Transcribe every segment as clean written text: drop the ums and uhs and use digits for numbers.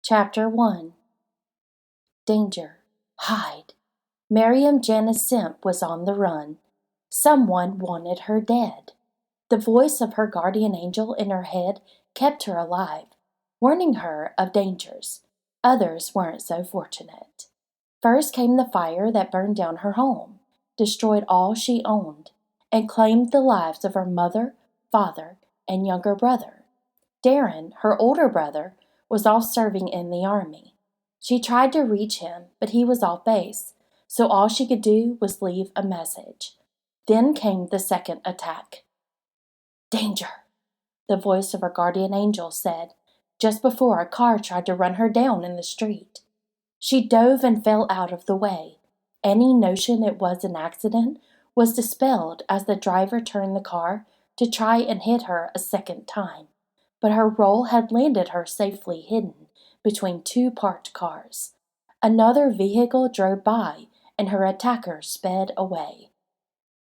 Chapter 1. Danger. Hide. Mariam Janice Semp was on the run. Someone wanted her dead. The voice of her guardian angel in her head kept her alive, warning her of dangers. Others weren't so fortunate. First came the fire that burned down her home, destroyed all she owned, and claimed the lives of her mother, father, and younger brother. Darrin, her older brother, was off serving in the army. She tried to reach him, but he was off base, so all she could do was leave a message. Then came the second attack. Danger, the voice of her guardian angel said, just before a car tried to run her down in the street. She dove and fell out of the way. Any notion it was an accident was dispelled as the driver turned the car to try and hit her a second time, but her roll had landed her safely hidden between two parked cars. Another vehicle drove by, and her attacker sped away.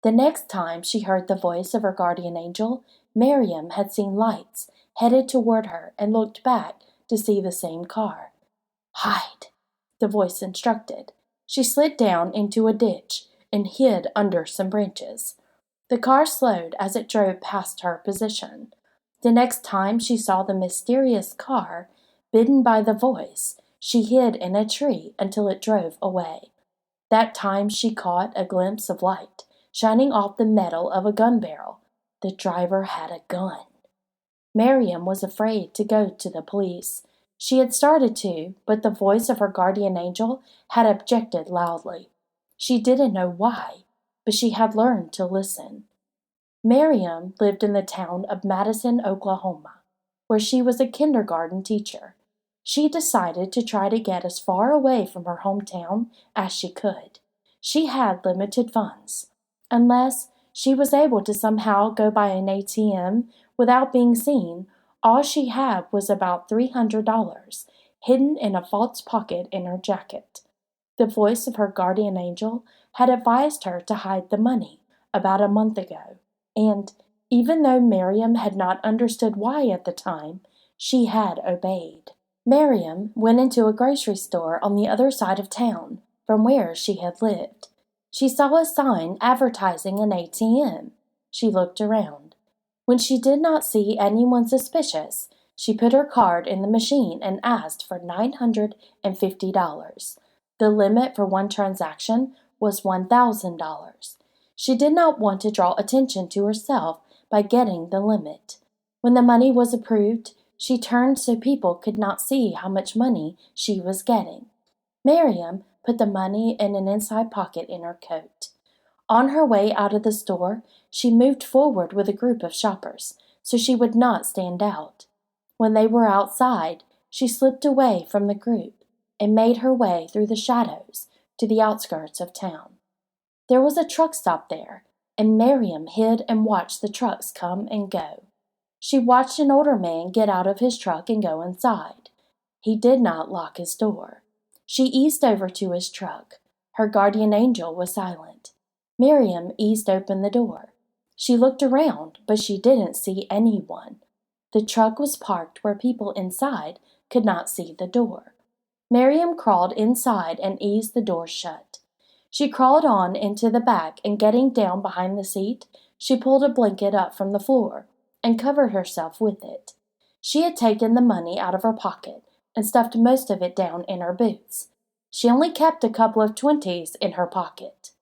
The next time she heard the voice of her guardian angel, Mariam had seen lights headed toward her and looked back to see the same car. Hide, the voice instructed. She slid down into a ditch and hid under some branches. The car slowed as it drove past her position. The next time she saw the mysterious car, bidden by the voice, she hid in a tree until it drove away. That time she caught a glimpse of light shining off the metal of a gun barrel. The driver had a gun. Mariam was afraid to go to the police. She had started to, but the voice of her guardian angel had objected loudly. She didn't know why, but she had learned to listen. Mariam lived in the town of Madison, Oklahoma, where she was a kindergarten teacher. She decided to try to get as far away from her hometown as she could. She had limited funds. Unless she was able to somehow go by an ATM without being seen, all she had was about $300, hidden in a false pocket in her jacket. The voice of her guardian angel had advised her to hide the money about a month ago, and, even though Mariam had not understood why at the time, she had obeyed. Mariam went into a grocery store on the other side of town from where she had lived. She saw a sign advertising an ATM. She looked around. When she did not see anyone suspicious, she put her card in the machine and asked for $950. The limit for one transaction was $1,000. She did not want to draw attention to herself by getting the limit. When the money was approved, she turned so people could not see how much money she was getting. Mariam put the money in an inside pocket in her coat. On her way out of the store, she moved forward with a group of shoppers, so she would not stand out. When they were outside, she slipped away from the group and made her way through the shadows to the outskirts of town. There was a truck stop there, and Mariam hid and watched the trucks come and go. She watched an older man get out of his truck and go inside. He did not lock his door. She eased over to his truck. Her guardian angel was silent. Mariam eased open the door. She looked around, but she didn't see anyone. The truck was parked where people inside could not see the door. Mariam crawled inside and eased the door shut. She crawled on into the back, and getting down behind the seat, she pulled a blanket up from the floor and covered herself with it. She had taken the money out of her pocket and stuffed most of it down in her boots. She only kept a couple of 20s in her pocket.